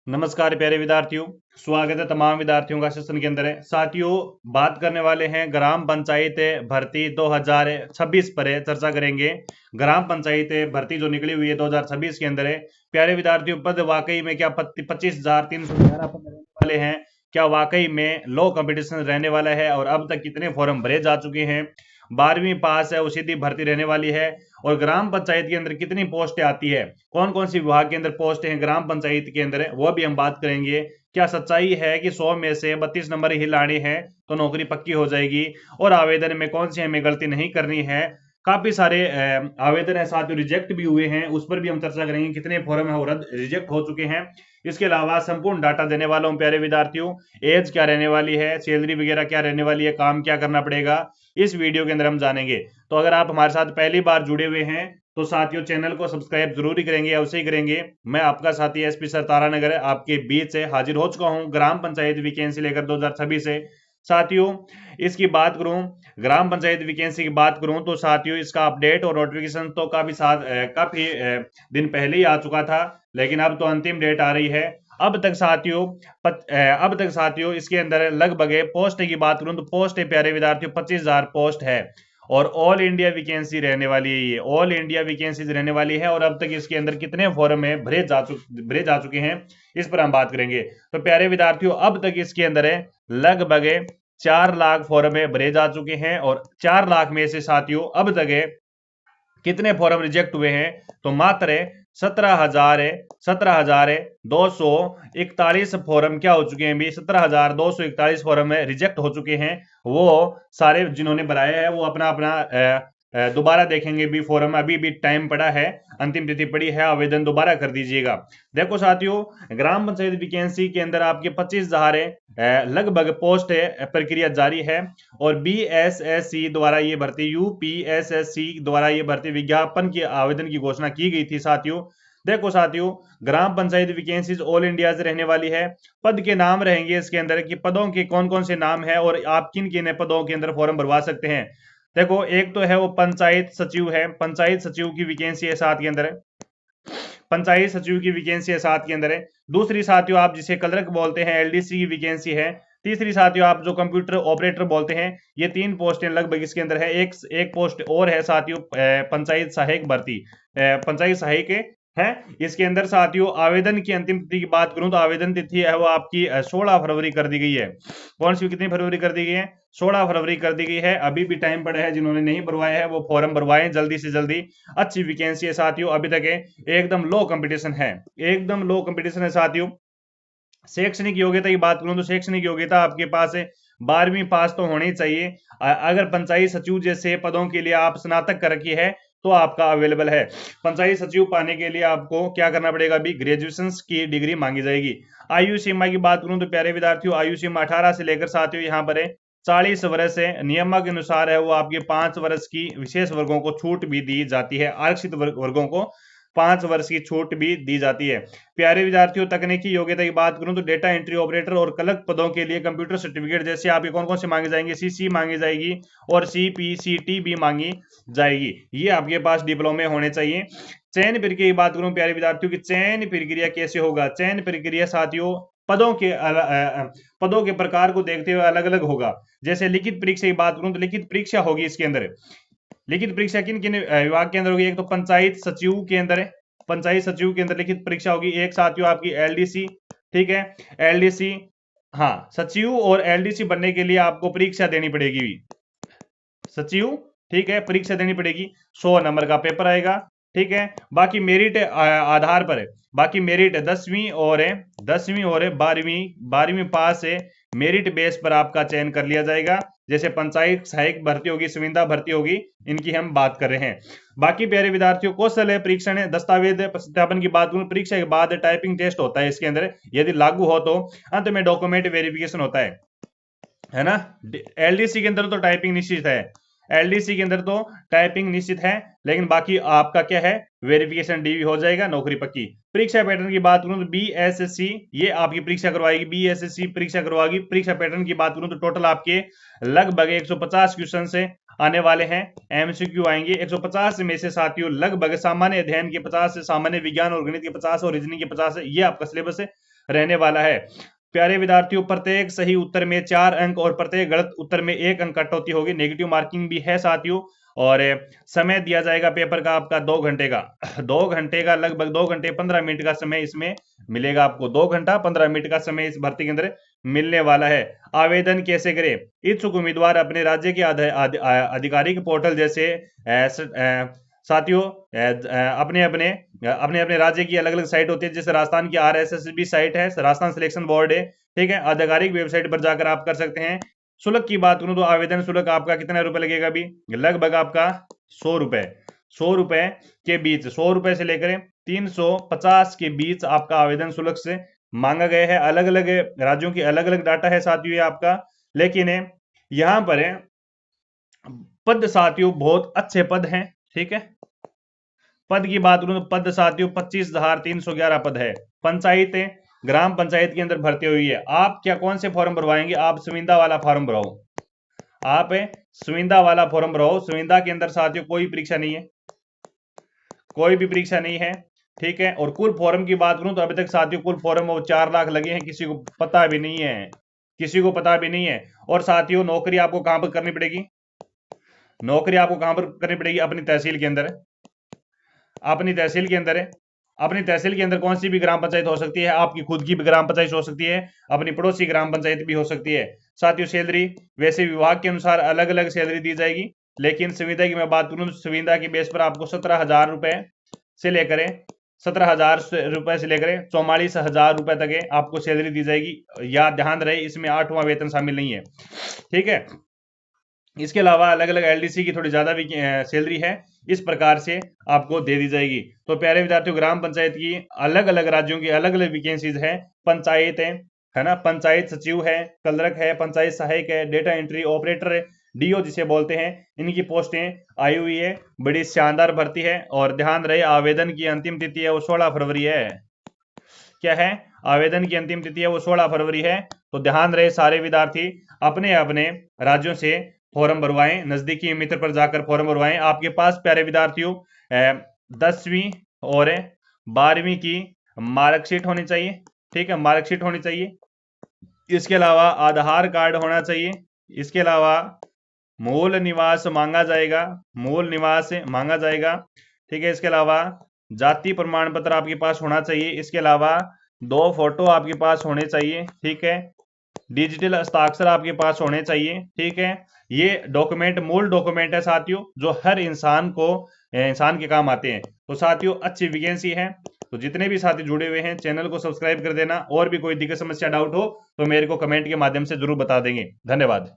नमस्कार प्यारे विद्यार्थियों। स्वागत है तमाम विद्यार्थियों का सेशन के अंदर है। साथियों, बात करने वाले हैं ग्राम पंचायत भर्ती 2026 पर चर्चा करेंगे। ग्राम पंचायत भर्ती जो निकली हुई है 2026 के अंदर है। प्यारे विद्यार्थियों, पद वाकई में क्या 25,311 पद रहने वाले हैं? क्या वाकई में लो कंपटीशन रहने वाला है? और अब तक कितने फॉर्म भरे जा चुके हैं? 12वीं पास है वो सीधी भर्ती रहने वाली है। और ग्राम पंचायत के अंदर कितनी पोस्टें आती है, कौन कौन सी विभाग के अंदर पोस्ट हैं ग्राम पंचायत के अंदर, वो भी हम बात करेंगे। क्या सच्चाई है कि 100 में से 32 नंबर ही लाने हैं तो नौकरी पक्की हो जाएगी? और आवेदन में कौन सी हमें गलती नहीं करनी है? काफी सारे आवेदन है साथ ही रिजेक्ट भी हुए हैं, उस पर भी हम चर्चा करेंगे। कितने फॉर्म है वो रद्द रिजेक्ट हो चुके हैं। इसके अलावा संपूर्ण डाटा देने वाला हूं प्यारे विद्यार्थियों। एज क्या रहने वाली है, सैलरी वगैरह क्या रहने वाली है, काम क्या करना पड़ेगा, इस वीडियो के अंदर हम जानेंगे। तो अगर आप हमारे साथ पहली बार जुड़े हुए हैं तो साथियों चैनल को सब्सक्राइब जरूर ही करेंगे, अवश्य ही करेंगे। मैं आपका साथी एसपी सर तारानगर आपके बीच से हाजिर हो चुका हूं ग्राम पंचायत वैकेंसी लेकर 2026 से। साथियों, इसकी बात करूं, ग्राम पंचायत वैकेंसी की बात करूं तो साथियों इसका अपडेट और नोटिफिकेशन तो काफी दिन पहले ही आ चुका था, लेकिन अब तो अंतिम डेट आ रही है। अब तक साथियों इसके अंदर लगभग पोस्ट की बात करूं तो पोस्ट है प्यारे विद्यार्थियों 25,000 पोस्ट है। और ऑल इंडिया वैकेंसी रहने वाली है, ये ऑल इंडिया वैकेंसीज रहने वाली है। और अब तक इसके अंदर कितने फॉर्म है भरे जा चुके हैं, इस पर हम बात करेंगे। तो प्यारे विद्यार्थियों, अब तक इसके अंदर है लगभग 4 लाख फॉर्म है भरे जा चुके हैं। और 4 लाख में से साथियों अब तक है कितने फॉर्म रिजेक्ट हुए हैं? तो मात्र 17,241 फॉर्म क्या हो चुके हैं? भी 17,241 फॉर्म रिजेक्ट हो चुके हैं। वो सारे जिन्होंने भराया है वो अपना अपना दोबारा देखेंगे। भी फॉर्म अभी भी टाइम पड़ा है, अंतिम तिथि पड़ी है, आवेदन दोबारा कर दीजिएगा। देखो साथियों, ग्राम पंचायत वैकेंसी के अंदर आपके 25,000 लगभग पोस्ट है, प्रक्रिया जारी है। और बीएसएससी द्वारा ये भर्ती, यूपीएसएससी द्वारा ये भर्ती विज्ञापन की आवेदन की घोषणा की गई थी। साथियों देखो साथियों, ग्राम पंचायत वैकेंसीज ऑल इंडिया से रहने वाली है। पद के नाम रहेंगे इसके अंदर कि पदों के कौन कौन से नाम है और आप किन किन पदों के अंदर फॉर्म भरवा सकते हैं। देखो, एक तो है वो पंचायत सचिव है, पंचायत सचिव की वैकेंसी है साथ के अंदर है। पंचायत सचिव की वैकेंसी है साथ के अंदर है। दूसरी साथियों आप जिसे क्लर्क बोलते हैं, एलडीसी की वैकेंसी है। तीसरी साथियों आप जो कंप्यूटर ऑपरेटर बोलते हैं, ये 3 पोस्टें लगभग इसके अंदर है। एक पोस्ट और है साथियों पंचायत सहायक भर्ती, पंचायत सहायक है। इसके अंदर साथियों आवेदन की अंतिम तिथि की बात करूं तो आवेदन तिथि है वो आपकी 16 फरवरी कर दी गई है। कौन सी, कितनी फरवरी कर दी गई है? 16 फरवरी कर दी गई है। अभी भी टाइम पड़ा है, जिन्होंने नहीं भरवाया है वो फॉर्म भरवाएं जल्दी से जल्दी। अच्छी वैकेंसी है साथियों, अभी तक है एकदम लो कंपटीशन है, एकदम लो कंपटीशन है साथियों। शैक्षणिक योग्यता की बात करूं तो शैक्षणिक योग्यता आपके पास है 12वीं पास तो होनी चाहिए। अगर पंचायत सचिव जैसे पदों के लिए आप स्नातक कर रखी है तो आपका अवेलेबल है। पंचायत सचिव पाने के लिए आपको क्या करना पड़ेगा? अभी ग्रेजुएशन की डिग्री मांगी जाएगी। आयु सीमा की बात करूं तो प्यारे विद्यार्थियों आयु सीमा 18 से लेकर साथियों यहाँ पर है 40 वर्ष है। नियम के अनुसार है वो आपके 5 वर्ष की विशेष वर्गों को छूट भी दी जाती है, आरक्षित वर्गों को 5 वर्ष की छूट भी दी जाती है। प्यारे विद्यार्थियों, तकनीकी योग्यता की बात करूं तो डेटा एंट्री ऑपरेटर और क्लर्क पदों के लिए कंप्यूटर सर्टिफिकेट जैसे आपके कौन कौन से मांगे जाएंगे? सीसी मांगी जाएगी और सीपीसीटी भी मांगी जाएगी। ये आपके पास डिप्लोमे होने चाहिए। चयन प्रक्रिया की बात करूं प्यारे विद्यार्थियों की, चयन प्रक्रिया कैसे होगा? चयन प्रक्रिया साथियों पदों के प्रकार को देखते हुए अलग अलग होगा। जैसे लिखित परीक्षा की बात करूं तो लिखित परीक्षा होगी इसके अंदर। लिखित परीक्षा किन किन विभाग के अंदर होगी? एक तो पंचायत सचिव के अंदर है, पंचायत सचिव के अंदर लिखित परीक्षा होगी। एक साथियों आपकी एलडीसी, ठीक है, एलडीसी, हाँ, सचिव और एलडीसी बनने के लिए आपको परीक्षा देनी पड़ेगी सचिव, ठीक है, परीक्षा देनी पड़ेगी। 100 नंबर का पेपर आएगा, ठीक है। बाकी मेरिट आधार पर है, बाकी मेरिट 10वीं और 12वीं पास है, मेरिट बेस पर आपका चयन कर लिया जाएगा। जैसे पंचायत सहायक भर्ती होगी, संविदा भर्ती होगी, इनकी हम बात कर रहे हैं। बाकी प्यारे विद्यार्थियों कौशल है परीक्षण है, दस्तावेज सत्यापन की बात करूं, परीक्षा के बाद टाइपिंग टेस्ट होता है इसके अंदर, यदि लागू हो तो अंत में डॉक्यूमेंट वेरिफिकेशन होता है ना। एलडीसी के अंदर तो टाइपिंग निश्चित है, एलडीसी के अंदर तो टाइपिंग निश्चित है, लेकिन बाकी आपका क्या है, वेरिफिकेशन डीवी हो जाएगा, नौकरी पक्की। परीक्षा पैटर्न की बात करूं तो बीएसएससी ये आपकी परीक्षा करवाएगी, बीएसएससी परीक्षा करवाएगी। परीक्षा पैटर्न की बात करूं तो टोटल आपके लगभग 150 क्वेश्चन से आने वाले हैं, एमसीक्यू आएंगे 150 में से साथियों लगभग सामान्य अध्ययन के 50 से, सामान्य विज्ञान और गणित के 50 और रीजनिंग के 50 है। ये आपका सिलेबस है। रहने वाला है। प्यारे विद्यार्थियों, प्रत्येक सही उत्तर में 4 अंक और प्रत्येक गलत उत्तर में 1 अंक कटौती होगी। नेगेटिव मार्किंग भी है साथियों। और समय दिया जाएगा पेपर का आपका 2 घंटे का 2 घंटे का, लगभग 2 घंटे 15 मिनट का समय इसमें मिलेगा आपको। 2 घंटा 15 मिनट का समय इस भर्ती के अंदर मिलने वाला है। आवेदन कैसे करें? इच्छुक उम्मीदवार अपने राज्य के आधिकारिक पोर्टल जैसे साथियों अपने अपने अपने अपने राज्य की अलग अलग साइट होती है, जैसे राजस्थान की RSSB साइट है, राजस्थान सिलेक्शन बोर्ड है, ठीक है, आधिकारिक वेबसाइट पर जाकर आप कर सकते हैं। शुल्क की बात करूं तो आवेदन शुल्क आपका कितना रुपए लगेगा? अभी लगभग आपका 100 रुपए, 100 रुपए के बीच, 100 रुपए से लेकर 350 के बीच आपका आवेदन शुल्क से मांगा गया है। अलग अलग राज्यों की अलग अलग डाटा है साथियों ये आपका, लेकिन यहां पर पद साथियों बहुत अच्छे पद हैं, ठीक है। पद की बात करूं तो पद साथियों 25,311 पद है। पंचायतें, ग्राम पंचायत के अंदर भर्ती हुई है। आप क्या कौन से फॉर्म भरवाएंगे? आप संविदा वाला फॉर्म भराओ, आप संविदा वाला फॉर्म भराओ। संविदा के अंदर साथियों कोई परीक्षा नहीं है, कोई भी परीक्षा नहीं है, ठीक है। और कुल फॉर्म की बात करूं तो अभी तक साथियों कुल फॉर्म 4 लाख लगे हैं, किसी को पता भी नहीं है, किसी को पता भी नहीं है। और साथियों नौकरी आपको कहां पर करनी पड़ेगी? नौकरी आपको कहां पर करनी पड़ेगी? अपनी तहसील के अंदर, अपनी तहसील के अंदर है। अपनी तहसील के अंदर कौन सी भी ग्राम पंचायत हो सकती है, आपकी खुद की भी ग्राम पंचायत हो सकती है, अपनी पड़ोसी ग्राम पंचायत भी हो सकती है। साथियों सैलरी वैसे विभाग के अनुसार अलग अलग सैलरी दी जाएगी, लेकिन संविदा की मैं बात करूं तो संविदा की बेस पर आपको 17,000 रुपए से लेकर 17,000 रुपए से लेकर 44,000 रुपए तक आपको सैलरी दी जाएगी। या ध्यान रहे इसमें 8वां वेतन शामिल नहीं है, ठीक है। इसके अलावा अलग अलग LDC की थोड़ी ज्यादा भी सैलरी है, इस प्रकार से आपको दे दी जाएगी। तो प्यारे विद्यार्थियों ग्राम पंचायत की अलग अलग राज्यों की अलग अलग वैकेंसीज है। पंचायत है ना, पंचायत सचिव है, क्लर्क है, पंचायत सहायक है, डेटा एंट्री ऑपरेटर है, DO जिसे बोलते हैं, इनकी पोस्टें आई हुई है। बड़ी शानदार भर्ती है। और ध्यान रहे आवेदन की अंतिम तिथि है वो 16 फरवरी है। क्या है? आवेदन की अंतिम तिथि है वो 16 फरवरी है। तो ध्यान रहे सारे विद्यार्थी अपने अपने राज्यों से फॉर्म भरवाएं, नजदीकी मित्र पर जाकर फॉर्म भरवाएं। आपके पास प्यारे विद्यार्थियों 10वीं और 12वीं की मार्कशीट होनी चाहिए, ठीक है, मार्कशीट होनी चाहिए। इसके अलावा आधार कार्ड होना चाहिए। इसके अलावा मूल निवास मांगा जाएगा, मूल निवास मांगा जाएगा, ठीक है। इसके अलावा जाति प्रमाण पत्र आपके पास होना चाहिए। इसके अलावा 2 फोटो आपके पास होने चाहिए, ठीक है। डिजिटल हस्ताक्षर आपके पास होने चाहिए, ठीक है। ये डॉक्यूमेंट मूल डॉक्यूमेंट है साथियों, जो हर इंसान के काम आते हैं। तो साथियों अच्छी वैकेंसी है। तो जितने भी साथी जुड़े हुए हैं चैनल को सब्सक्राइब कर देना। और भी कोई दिक्कत समस्या डाउट हो तो मेरे को कमेंट के माध्यम से जरूर बता देंगे। धन्यवाद।